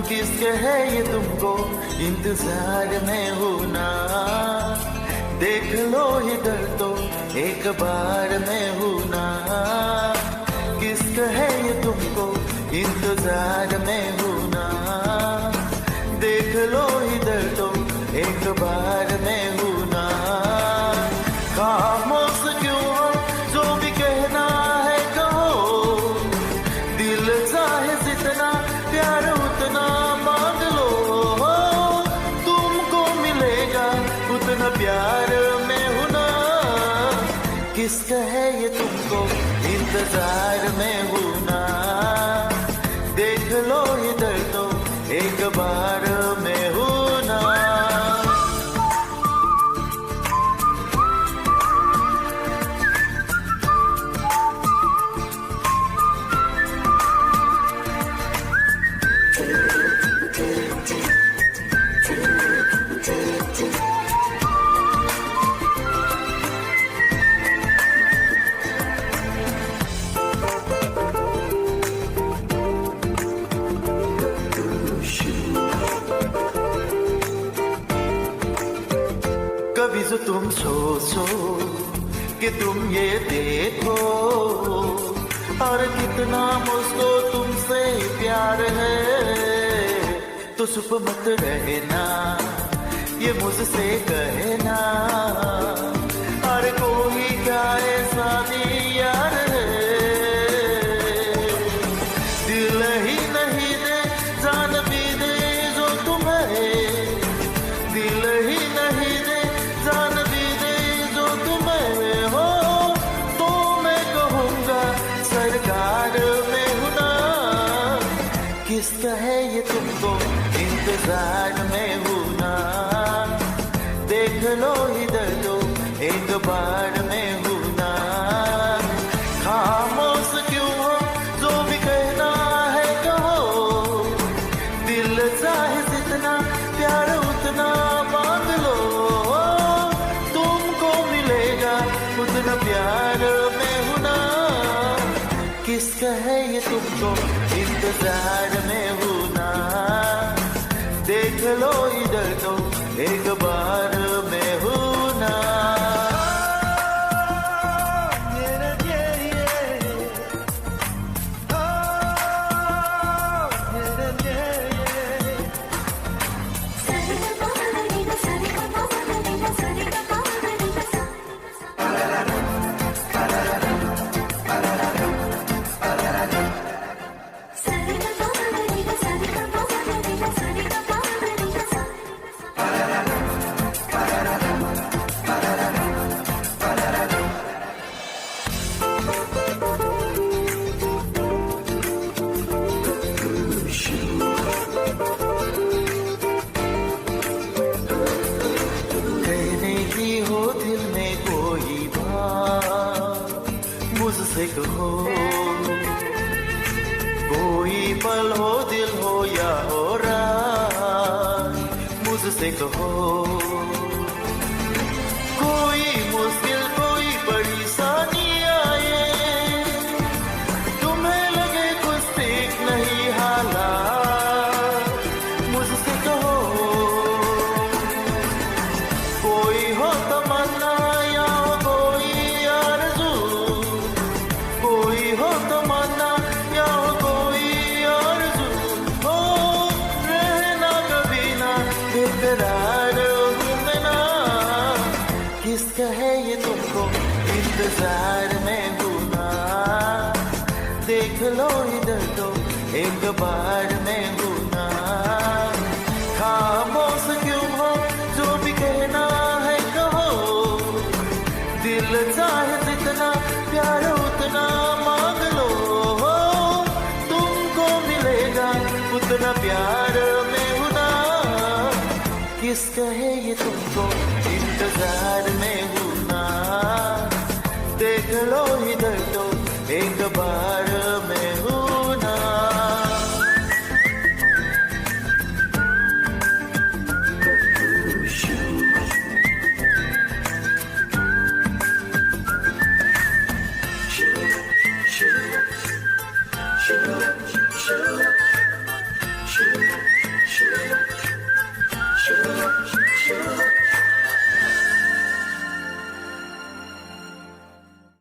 किसके है ये तुमको इंतजार में हूं ना, देख लो इधर तो एक बार में हूं ना। किसके है ये तुमको इंतजार में हूं ना, देख लो इधर तो एक बार में हूं ना। खामोश क्यों हो, जो भी कहना है कहो, दिल चाहे जितना प्यार उतना मांग लो, तुमको मिलेगा उतना प्यार में हूं ना। किसका है ये तुमको इंतजार में हूं ना, देख लो इधर तो एक बार में हूं ना। कभी जो तुम सोचो कि तुम ये देखो, और कितना मुझको तुमसे प्यार है, तो चुप मत रहना, ये मुझसे कहना, और कोई क्या ऐसा यार है, दिल ही नहीं दे जान भी दे जो तुम्हें, दिल ही नहीं दे जान भी दे जो तुम्हें हो, तो मैं कहूँगा सरकार में हूं ना। किसका है ये तुमको इंतजार में हूं ना, देख लो इधर तो एक बार में हूं ना। खामोश क्यों हो, जो भी कहना है कहो, दिल चाहे जितना प्यार उतना मांग लो, तुमको मिलेगा उतना प्यार में हूं ना। किसका है ये तुमको इंतजार में हूं ना, देख लो इधर तो एक बार में हूं ना। हो दिल में कोई बात मुझसे कहो, कोई पल हो दिल हो या हो रात मुझसे कहो, कोई मुश्किल कोई परेशानी आए, तुम्हें लगे कुछ ठीक नहीं हालात मुझसे कहो, कोई हो तमन्ना या हो कोई आरज़ू, कोई हो तमन्ना या हो कोई आरज़ू, हो रहना कभी ना बेकरार लो इधर तो एक बार मैं हूँ ना। खामोश क्यों हो, जो भी कहना है कहो, दिल चाहे जितना प्यार उतना मांग लो, तुमको मिलेगा उतना प्यार मैं हूँ ना। किस कहे ये तुमको इंतजार में हूँ ना, देख लो इधर तो एक बार